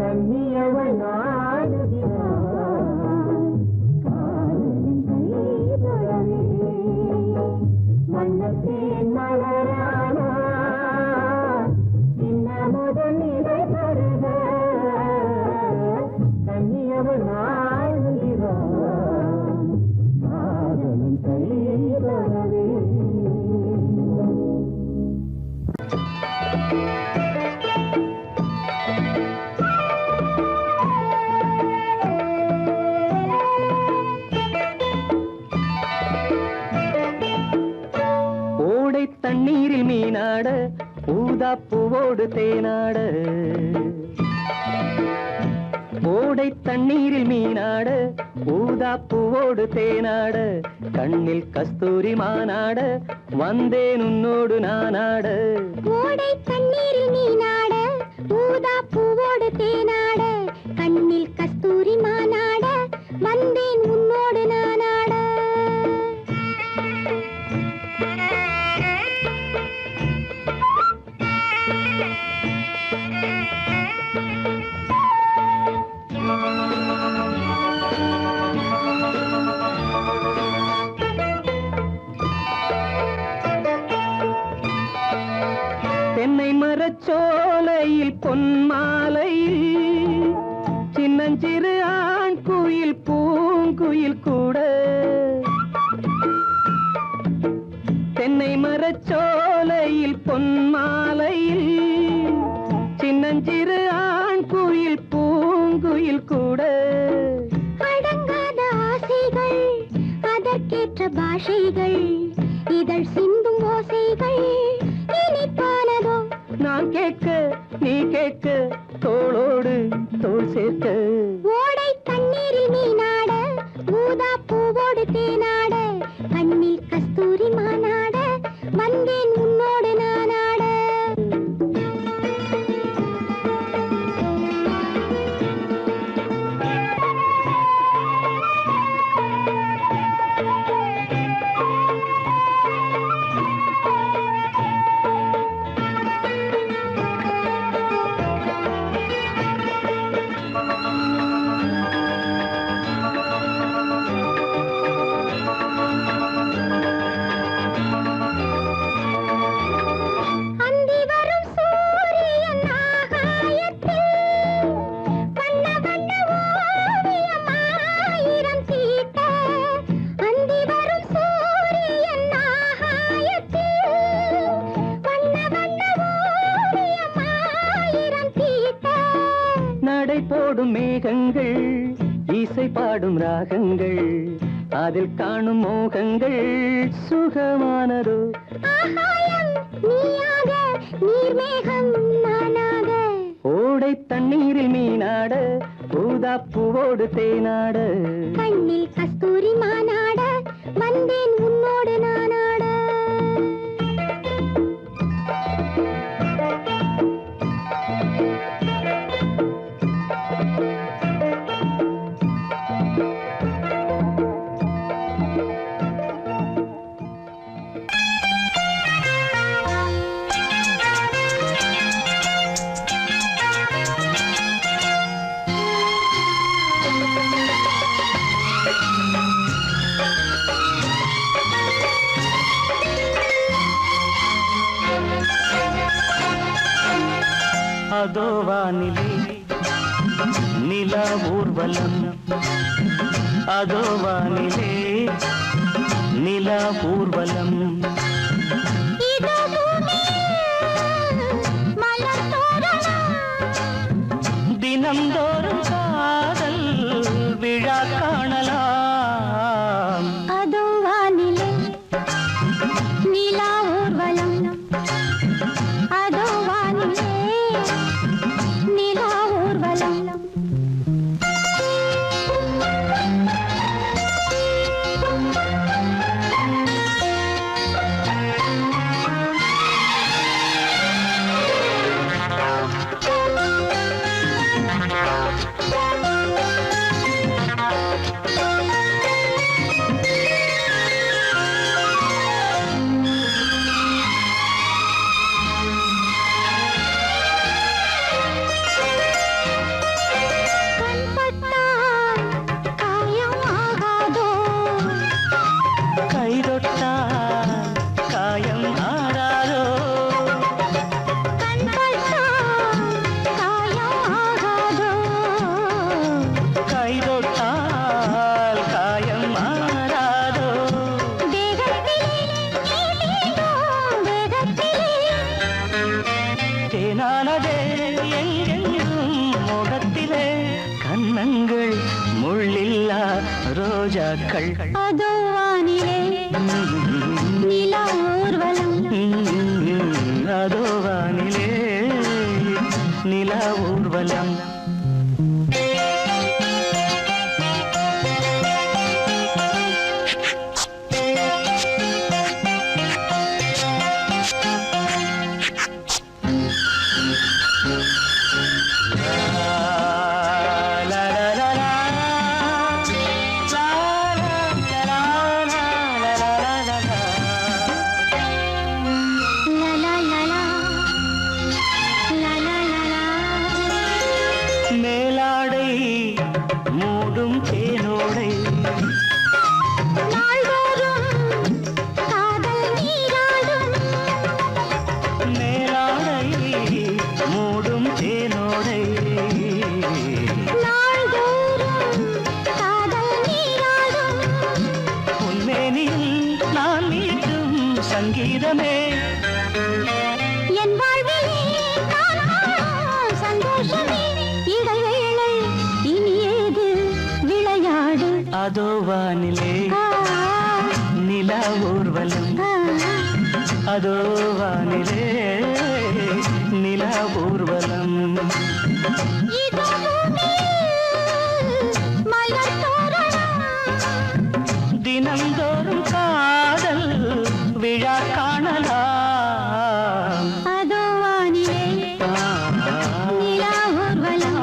கன்னியவள் நாடுகிறார், காதலின் கை தொடவே. மன்னத்தேன் மலரானா இன்னமுதன் இதை தருக. கன்னியவள் நாடுகிறார், காதலின் கை தொடவே.
ஓடை தண்ணீரில் மீனாட ஊதா பூவோடு தேனாட. ஓடை தண்ணீரில் மீனாட ஊதா பூவோடு தேனாட. கண்ணில் கஸ்தூரி மானாட வந்தேன் உன்னோடு நானாட.
ஓடை தண்ணீரில் நீனாட, ஊதா பூவோடு தேனாட, கண்ணில் கஸ்தூரி மானாட, வந்தேன் உன்னோடு நானாட.
தென்னை மரச்சோலையில் பொன்மாலையில் சின்னஞ்சிறு ஆண் குயில் பூங்குயில் கூட. தென்னை மரச்சோலையில் பொன்மாலையில் சின்னஞ்சிறு ஆண் குயில் பூங்குயில் கூட.
அடங்காத ஆசைகள், அதற்கேற்ற பாஷைகள், இதழ் சிந்தும் ஓசைகள் இனிப்பானதோ.
நான் கேட்க நீ கேட்க தோளோடு தோள் சேர்க்க.
ஓடை தண்ணீரில் நீனாட, ஊதா பூவோடு தேனாட, கண்ணில் கஸ்தூரி மானாட, வந்தேன் உன்னோடு நானாட. அந்தி வரும் சூரியன் ஆகாயத்தில் வண்ண வண்ண ஓவியம் ஆயிரம் தீட்ட. அந்தி வரும் சூரியன் ஆகாயத்தில் வண்ண வண்ண ஓவியம் ஆயிரம் தீட்ட.
நடை போடும் மேகங்கள் இசை பாடும் ராகங்கள் அதில் காணும் மோகங்கள் சுகமானதோ.
ஆகாயம் நீயாக, நீர்மேகம் நானாக.
ஓடை தண்ணீரில் மீனாட ஊதா பூவோடு தேனாட.
கண்ணில் கஸ்தூரி மானாட, வந்தேன் உன்னோடு நானாட.
அதோ வானிலே நிலா ஊர்வலம், அதோ வானிலே நிலா ஊர்வலம்.
இதோ பூமியில் மலர் தோரணம்,
தினம்தோறும் காதல் விழா காணலாம்.
அதோ வானிலே நிலா ஊர்வலம், அதோ வானிலே நிலா ஊர்வலம். கண்பட்டால் காயம் ஆகாதோ,
கைதொட்டால் காயம் ஆறாதோ,
கண்பட்டால் காயம் ஆகாதோ,
கைதொட்டால் காயம் ஆறாதோ.
தேகத்திலே நீதேனும் வேகத்திலே,
தேனானதே எங்கெங்கும் முகத்திலே, கன்னங்கள் முள்ளில்லா ரோஜாக்கள்.
அதோ வானிலே நிலா ஊர்வலம்,
அதோ வானிலே நிலா ஊர்வலம்.
லா லா லா லா லா லா லா.
மேலாடை மூடும் தேனோடை,
நாள்தோறும் காதல் நீராடும்,
மேலாடை மூடும் தேனோடை,
நாள்தோறும் காதல் நீராடும்.
உன்மேனியில் நான் மீட்டும் சங்கீதமே,
என் வாழ்விலே நான் காணும் சந்தோஷமே, இடைவேளை இனி ஏது விளையாடு.
அதோ வானிலே
ஆ,
நிலா ஊர்வலம்,
ஆ,
அதோ வானிலே நிலா ஊர்வலம்.
இதோ பூமியில் மலர் தோரணம்,
தினம்தோறும் காதல் விழா காணலாம்.
அதோ வானிலே நிலா ஊர்வலம்,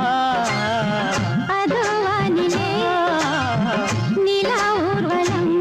அதோ வானிலே நிலா ஊர்வலம்.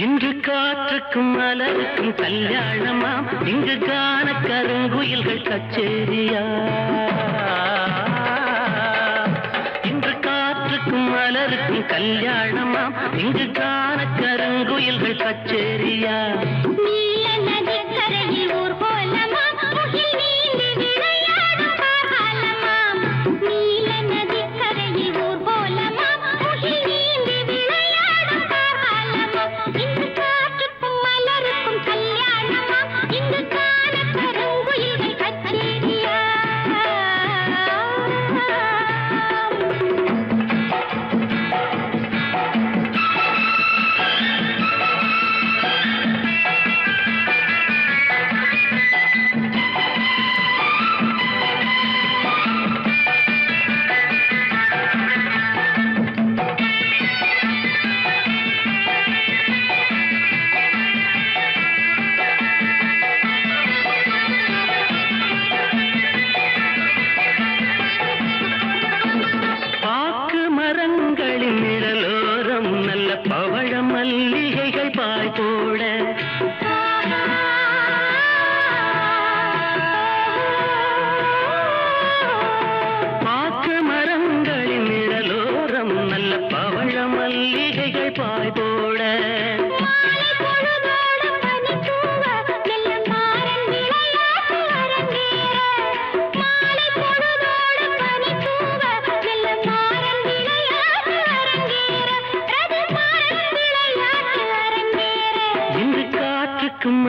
இன்று காற்றுக்கும் மலருக்கும் கல்யாணமாம், இங்கு காண கருங்குயில்கள் கச்சேரியா. இன்று காற்றுக்கும் மலருக்கும் கல்யாணமாம், இங்கு காண கருங்குயில்கள் கச்சேரியா.
நீல நதிக்கரையில் ஊர்வலமாம், முகில் நீந்தி விளையாடும் காலமாம். நீல நதிக்கரையில் ஊர்வலமாம், முகில் நீந்தி விளையாடும் காலமாம். இங்கு காற்றுக்கும் மலருக்கும் கல்யாணமாம், இங்கு காண கருங்குயில்கள் கச்சேரியா.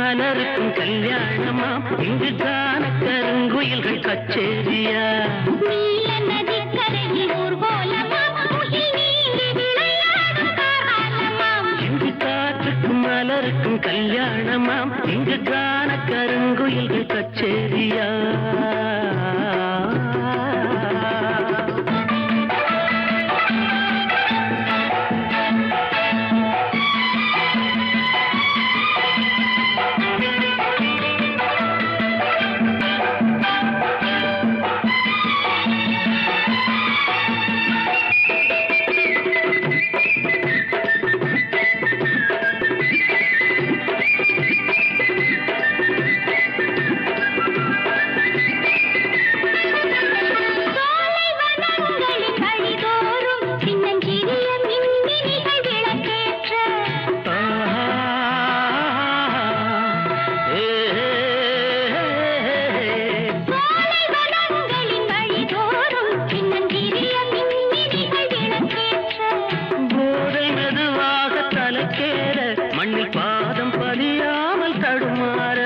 மலருக்கும் கல்யாணமா இங்கு காண கருங்குயில்கள் கச்சேரியா
நீல நதிக்கரையில் ஊர்வலமாம் முகில் நீங்கி விளையாடும் காரணமாம்
இங்கு காற்றுக்கும் மலருக்கும் கல்யாணமாம் இங்கு காண கருங்குயில்கள் கச்சேரியா மண்ணில் பாதம் பதியாமல் தடுமாற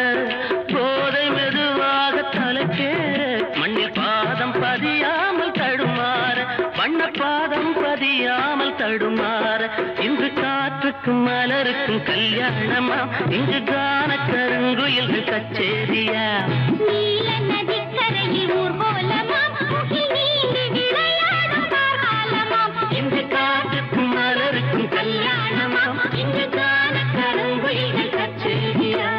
போதை மெதுவாக தலைக்கேற மண்ணில் பாதம் பதியாமல் தடுமாற வண்ண பாதம் பதியாமல் தடுமாற இன்று காற்றுக்கும் மலருக்கும் கல்யாணமா இங்கு காண கருங்குயில்கள் கச்சேரியா
நீல நதிக்கரையில் ஊர்வலமாம் முகில் நீங்கி விளையாடும் காரணமாம்
இங்கு காற்றுக்கும் மலருக்கும் கல்யாணமா இங்கு காண கருங்குயில்கள் கச்சேரியா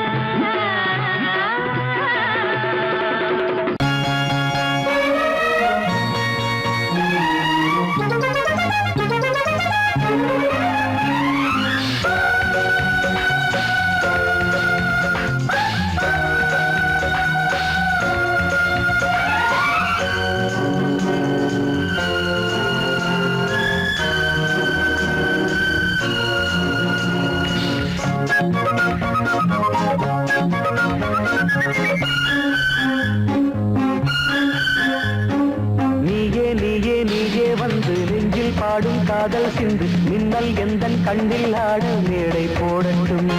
பாடும் காதல் சிந்து மின்னல் எந்தன் கண்ணில் ஆட மேடை போடட்டும்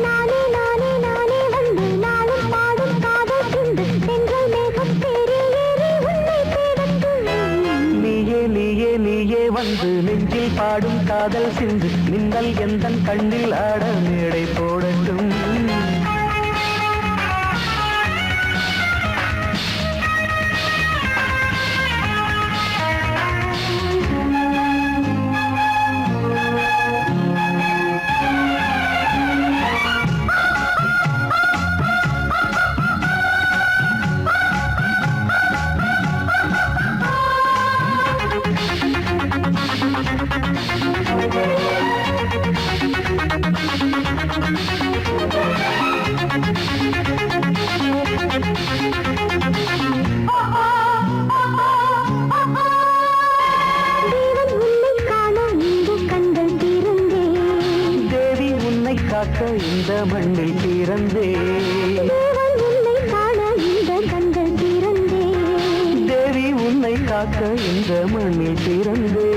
நானே நானே நானே வந்து நாளும் பாடும் காதல் சிந்து சென்றல் மேகம் தேறி ஏறி உன்னை தேடட்டும்
நீயே நீயே நீயே வந்து நெஞ்சில் பாடும் காதல் சிந்து மின்னல் எந்தன் கண்ணில் ஆட மேடை போடட்டும் இந்த மண்ணில் பிறந்தே
உன்னை காண இந்த கண்கள் பிறந்தே
தேவி உன்னை காக்க இந்த மண்ணில் பிறந்தே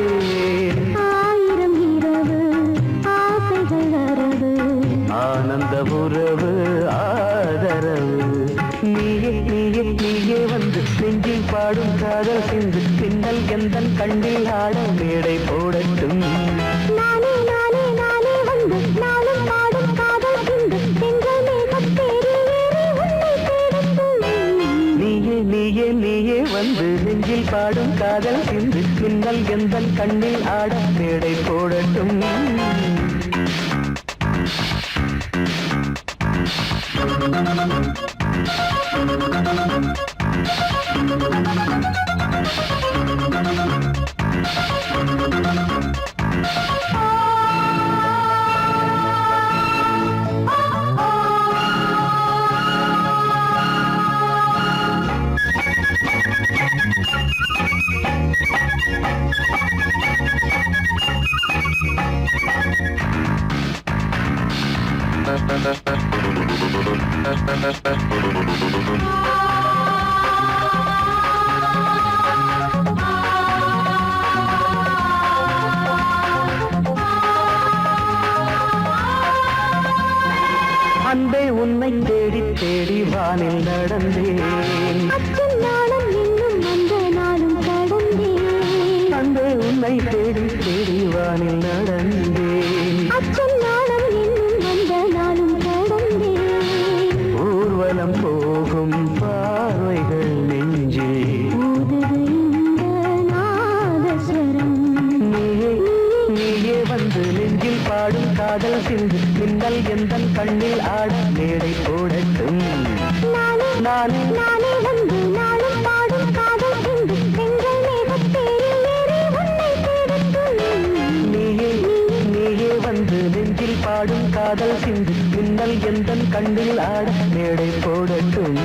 ஆயிரம் இரவு ஆசைகள் வரவு
ஆனந்த உறவு ஆதரவு நீயே நீயே நீயே வந்து நெஞ்சில் பாடும் காதல் சிந்து பின்னல் எந்தன் கண்ணில் ஆட மேடை போடட்டும்
நானே நானே நானே வந்து நாளும் பாடும் காதல் சிந்து சென்றல் மேகம் தேறி ஏறி உன்னை தேடட்டும்
நீயே நீயே நீயே வந்து நெஞ்சில் பாடும் காதல் சிந்து பின்னல் எந்தன் கண்ணில் ஆட மேடை போடட்டும் நடந்தேன்
அச்சம் நாணம் இன்னும் அந்த நாளும் கடந்தேன்
அந்த உன்னை தேடி தேடி வானில் நடந்தேன்
அச்சம் நாணம் இன்னும் அந்த நாளும் கடந்தேன்
ஊர்வலம் போகும் பார்வைகள் நெஞ்சில்
ஊதுது இந்த நாதஸ்வரம்
நீயே வந்து நெஞ்சில் பாடும் காதல் சிந்து மின்னல் எந்தன் கண்ணில் ஆட மேடை போடட்டும் நானே
நானே வந்து நாளும் பாடும் காதல் சிந்து எங்கள் மேகத்தேரில் ஏறி உன்னை தேடட்டும்
நீயே வந்து நெஞ்சில் பாடும் காதல் சிந்து மின்னல் எந்தன் கண்ணில் ஆட மேடை போடட்டும்